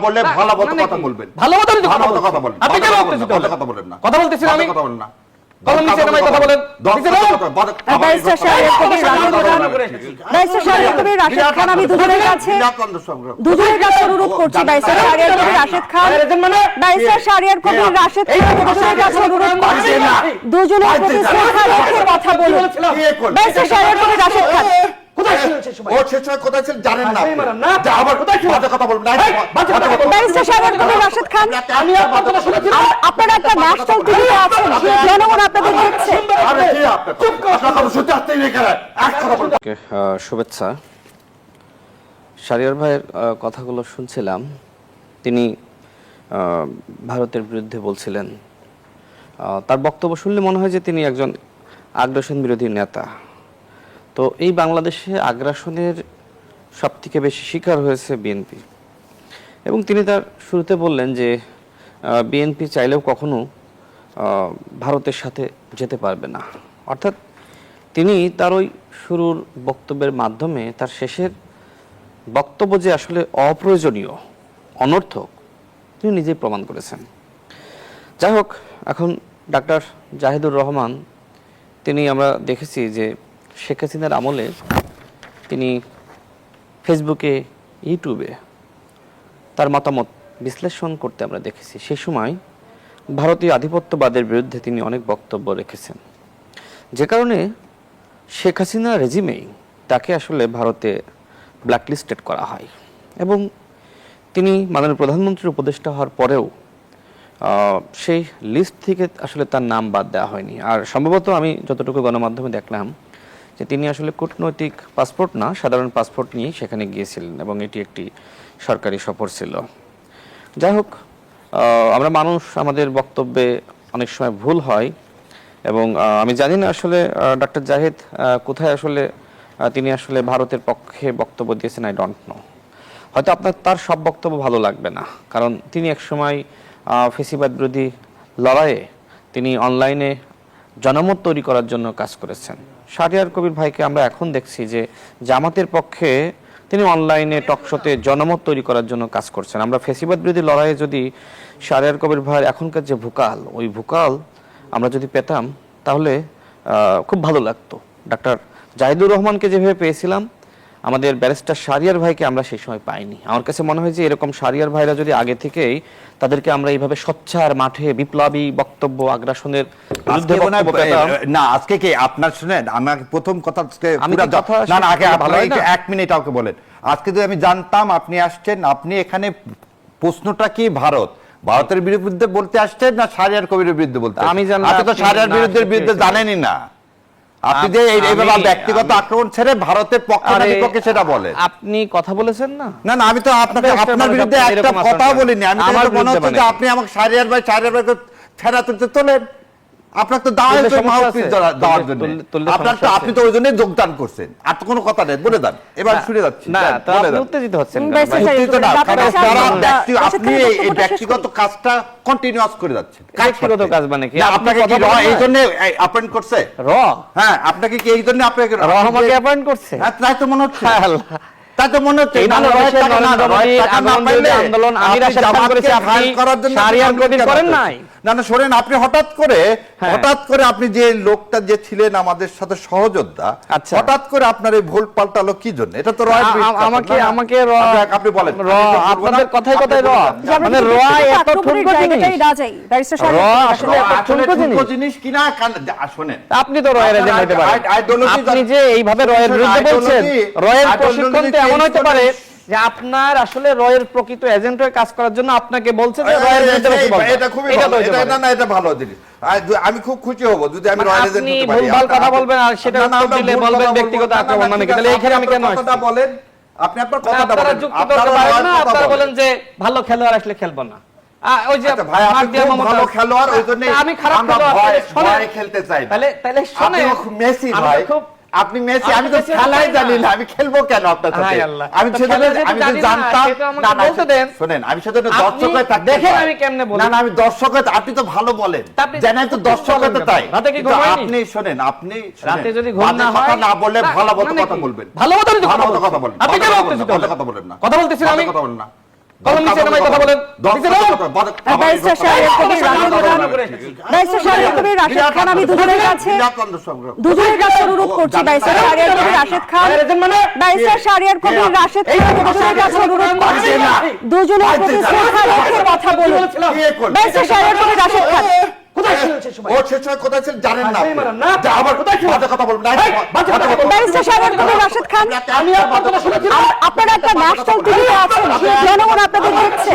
বলে ভালো মতো কথা বলবেন, ভালো মতো কথা বলেন, আপনি কেন কথা বলেন না, কথা বলতেছেন, আমি কথা বলেন না, কলম নিচে নামাই কথা বলেন। ব্যারিস্টার শাহরিয়ার কবির রাশেদ খান, আমি দুজনের কাছে অনুরোধ করছি। ব্যারিস্টার শাহরিয়ার কবির রাশেদ খান, ব্যারিস্টার শাহরিয়ার কবির রাশেদ খান দুজনের কাছে অনুরোধ করছি, দুজনের প্রতি শ্রদ্ধা রেখে কথা বলুন। ব্যারিস্টার শাহরিয়ার কবির রাশেদ খান, আপনারা একটা ন্যাশনাল টিভিতে আছেন, জনগণ আপনাদের দেখছে। শুভেচ্ছা। শাহরিয়ার ভাইয়ের কথাগুলো শুনছিলাম। তিনি ভারতের বিরুদ্ধে বলছিলেন। তার বক্তব্য শুনলে মনে হয় যে তিনি একজন আগ্রাসন বিরোধী নেতা। তো এই বাংলাদেশে আগ্রাসনের সবথেকে বেশি শিকার হয়েছে বিএনপি, এবং তিনি তার শুরুতে বললেন যে বিএনপি চাইলেও কখনো ভারতের সাথে যেতে পারবে না। অর্থাৎ তিনি তার ওই শুরুর বক্তব্যের মাধ্যমে তার শেষের বক্তব্য যে আসলে অপ্রয়োজনীয়, অনর্থক, তিনি নিজেই প্রমাণ করেছেন। যাই হোক, এখন ডাক্তার জাহিদুর রহমান, তিনি আমরা দেখেছি যে শেখ হাসিনার আমলে তিনি ফেসবুকে, ইউটিউবে তার মতামত বিশ্লেষণ করতে আমরা দেখেছি। সেই সময় ভারতীয় আধিপত্যবাদের বিরুদ্ধে তিনি অনেক বক্তব্য রেখেছেন, যে কারণে শেখ হাসিনা রেজিমেই তাকে আসলে ভারতে ব্ল্যাকলিস্টেড করা হয়, এবং তিনি মাননীয় প্রধানমন্ত্রীর উপদেষ্টা হওয়ার পরেও সেই লিস্ট থেকে আসলে তার নাম বাদ দেওয়া হয়নি। আর সম্ভবত আমি যতটুকু গণমাধ্যমে দেখলাম যে তিনি আসলে কূটনৈতিক পাসপোর্ট না, সাধারণ পাসপোর্ট নিয়ে সেখানে গিয়েছিলেন, এবং এটি একটি সরকারি সফর ছিল। যাই হোক, আমরা মানুষ, আমাদের বক্তব্যে অনেক সময় ভুল হয়, এবং আমি জানি না আসলে ডক্টর জাহিদ কোথায় আসলে তিনি আসলে ভারতের পক্ষে বক্তব্য দিয়েছেন, আই ডোন্ট নো। হয়তো আপনার তার সব বক্তব্য ভালো লাগবে না, কারণ তিনি একসময় ফেসিবাদ বিরোধী লড়াইয়ে তিনি অনলাইনে জনমত তৈরি করার জন্য কাজ করেছেন। শাহরিয়ার কবির ভাইকে আমরা এখন দেখছি যে জামাতের পক্ষে তিনি অনলাইনে টকশোতে জনমত তৈরি করার জন্য কাজ করছেন। আমরা ফেসিবাদ বিরোধী লড়াইয়ে যদি শাহরিয়ার কবির ভাইয়ের এখনকার যে ভোকাল, ওই ভোকাল আমরা যদি পেতাম তাহলে খুব ভালো লাগতো। ডাক্তার জাহিদুর রহমানকে যেভাবে পেয়েছিলাম, আমাদের ব্যারিস্টার শাহরিয়ার ভাইকে আমরা সেই সময় পাইনি। আমার কাছে মনে হয় যে এরকম শাহরিয়ার ভাইরা যদি আগে থেকেই তাদেরকে আমরা এইভাবে সোচ্চার মাঠে বিপ্লবী বক্তব্য, আগ্রাসনের বিরুদ্ধে বক্তব্য পেতাম না। আজকে কি আপনার শুনেন, আমাকে প্রথম কথা এক মিনিট আমাকে বলেন। আজকে যদি আমি জানতাম আপনি আসছেন, আপনি এখানে প্রশ্নটা কি ভারতের বিরুদ্ধে বলতে আসছেন না শাহরিয়ার কবিরের বিরুদ্ধে বলতে? আমি জানতাম আপনি তো শাহরিয়ার বিরুদ্ধে জানেনই না। আপনি যে এইভাবে ব্যক্তিগত আক্রমণ ছেড়ে ভারতের পক্ষে না বিপক্ষে সেটা বলেন। আপনি কথা বলেছেন না। না না, আমি তো আপনার বিরুদ্ধে একটা কথা বলিনি। আমি তো মনে হচ্ছে যে আপনি আমাকে শাহরিয়ার ভাইকে ছেড়া তুলতে তোলেন। আপনার তো দেওয়ার জন্য, আপনি তো ওই জন্যই যোগদান করছেন। আর তো কোনো কথা নেই, বলে দেন। এবার শুনে যাচ্ছি। উত্তেজিত হচ্ছেন। আপনি এই ব্যক্তিগত কাজটা কন্টিনিউয়াস করে যাচ্ছেন। ব্যক্তিগত কাজ মানে কি? আপনাকে কি এই জন্য অ্যাপয়েন্ট করছে? হ্যাঁ, আপনাকে কি এই জন্য আপনাকে আমাকে অ্যাপয়েন্ট করছে? হ্যাঁ, তাই তো মনে হচ্ছে। তাই তো মনে হচ্ছে আন্দোলন আমি রাশেদ করেছি, আপনি শাহরিয়ার কবির করেন নাই। না না, শোনেন, আপনি হঠাৎ করে আপনি যে লোকটা যে ছিলেন আমাদের সাথে সহযোদ্ধা, হঠাৎ করে আপনার এই ভুল পাল্টালো কি জন্য? এটা তো আমাকে আপনি বলেন। আপনাদের কথাই কথাই মানে এত ঠুনকো জিনিস কিনা? শোনেন, আপনি তো রয়ের এজেন্ট হতে পারেন। আপনি যে এইভাবে রয়ের বিরুদ্ধে বলছেন, রয়ের প্রশিক্ষণ তো এমন হতে পারে যে আপনার আসলে রয়ের প্রকৃত এজেন্ট হয়ে কাজ করার জন্য আপনাকে বলছে যে রয়ের বিরুদ্ধে বেশি বলতে। এটা খুবই ভালো, এটা ভালো জিনিস। আমি খুব খুশি হব যদি আমি রয়ের এজেন্ট হতে পারি। আপনি ভুলভাল কথা বলবেন আর সেটা উত্তর দিলে বলবেন ব্যক্তিগত আক্রমণ মানে কি? তাহলে এইখানে আমি কেন কথা বলেন? আপনি আপনার কথাটা বলেন। আপনারা বলেন যে ভালো খেলোয়াড় আসলে খেলবো না। ওই যে ভাই, আপনি ভালো খেলোয়াড়, ওই জন্য আমি খারাপ খেলোয়াড় খেলতে চাই। তাহলে শুনে মেসি ভাই, আপনি মেসি, আমি তো খেলাই জানি না, আমি খেলবো কেন আপনার সাথে? আমি যদি জানতাম, না না শুনেন, আমি সেটা দর্শক হয়ে থাকতে দেখেন আমি কেমনে বলি। না না, আমি দর্শক হয়ে, আপনি তো ভালো বলেন, জানেন তো দর্শক হতে তাই। আপনি শুনেন, আপনি রাতে যদি ঘুম না হয়, না বলে ভালো মতো কথা বলবেন। ভালো মতো কথা বলবেন। আপনি কেন কথা বলেন না? কথা বলতেছেন, আমি কথা বলেন না। কলম নিচে নামাই কথা বলেন। ব্যারিস্টার শাহরিয়ার কবির, ব্যারিস্টার শাহরিয়ার কবির, রাশেদ খান, আমি দুজনের কাছে অনুরোধ করছি। ব্যারিস্টার শাহরিয়ার কবির, রাশেদ খান, ব্যারিস্টার শাহরিয়ার কবির, রাশেদ খান, দুজনের কাছে অনুরোধ করছি দুজনের প্রতি শ্রদ্ধা রেখে কথা বলুন। ব্যারিস্টার শাহরিয়ার কবির, রাশেদ খান, ব্যারিস্টার শাহরিয়ার কবির, রাশেদ খান, আপনারা একটা ন্যাশনাল টিভিতে আছেন, জনগণ আপনাদের দেখছে।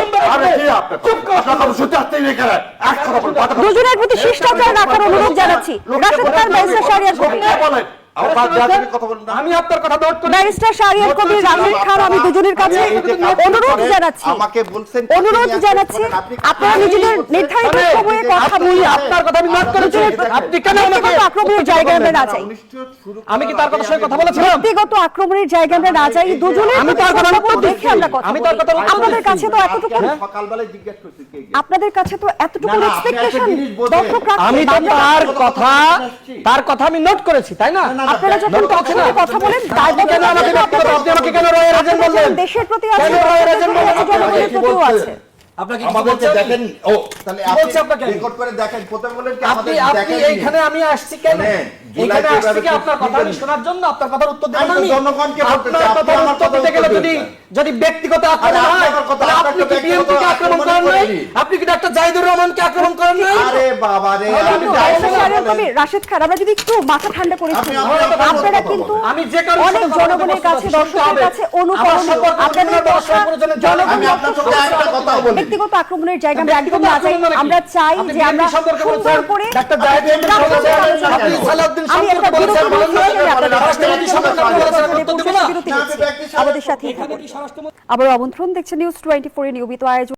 দুজনের প্রতি শিষ্টাচার রাখার অনুরোধ জানাচ্ছি। রাশেদ খান, ব্যারিস্টার শাহরিয়ার কবির, আমি আপনার কথা নোট করে ব্যারিস্টার শাহরিয়ার কবির, রাশেদ খান, আমি দুজনের কাছে অনুরোধ জানাচ্ছি, অনুরোধ জানাচ্ছি আপনারা নিজেদের নির্ধারিত সময়ে কথা বলি। আপনার কথা আমি নোট করেছি। আপনি কেন আমাকে আক্রমণের জায়গায় আমরা না যাই? আমি কি তার কথা সঙ্গে কথা বলেছিলাম? ব্যক্তিগত আক্রমণের জায়গায় আমরা না যাই। দুজনের আমি তার কথা দেখে আমরা কথা আমি তার কথা আপনাদের কাছে তো এতটুকু আপনাদের কাছে তো এতটুকু এক্সপেকটেশন দর্শক রাখছে। আমি তো তার কথা আমি নোট করেছি, তাই না? আপনারা যখন তখনই কথা বলেন, কেন আমাকে ব্যক্তিগত আপনি আমাকে কেন রয়ের এজেন্ট বললেন? দেশের প্রতি আছে, কেন রয়ের এজেন্ট বললেন? জনগণের প্রতিও আছে। আপনাকে আমাদেরকে দেখেন, ও তাহলে আপনি রেকর্ড করে দেখেন, প্রথমে বলেন কি আমাদের আপনি এইখানে আমি আসছি কেন? এখানে আসছি কি আপনার কথা আমি শোনার জন্য? আপনার কথার উত্তর দেব না আমি? জনগণকে বলতে চাই, আপনার কথার উত্তর দিতে গেলে যদি ব্যক্তিগত আক্রমণ হয়, তাহলে আপনি কি বিএনপিকে আক্রমণ করেন নাই? আপনি কি ডাক্তার জাহিদুর রহমানকে আক্রমণ করেন নাই? আরে বাবা রে, রাশেদ খান, আমরা যদি একটু মাথা ঠান্ডা করি, আপনারা কিন্তু আমি যে কারণে অনেক জনগণের কাছে, দর্শকের কাছে অনুকরণীয়। আপনাদের কথা আমি আপনার সাথে একটা কথা বলি, ব্যক্তিগত আক্রমণের জায়গা আমরা একদম না যাই। আমরা চাই যে আমরা সুন্দর করে ডাক্তার জাহিদুর রহমান আপনি সালাউদ্দিন সম্পর্কে বলেছেন, বলেন না? রাষ্ট্রপতি সম্পর্কে বলেছেন, উত্তর দেব না? আমাদের সাথে আবার আমন্ত্রণ। দেখছেন নিউজ 24 এর নিয়মিত আয়োজন।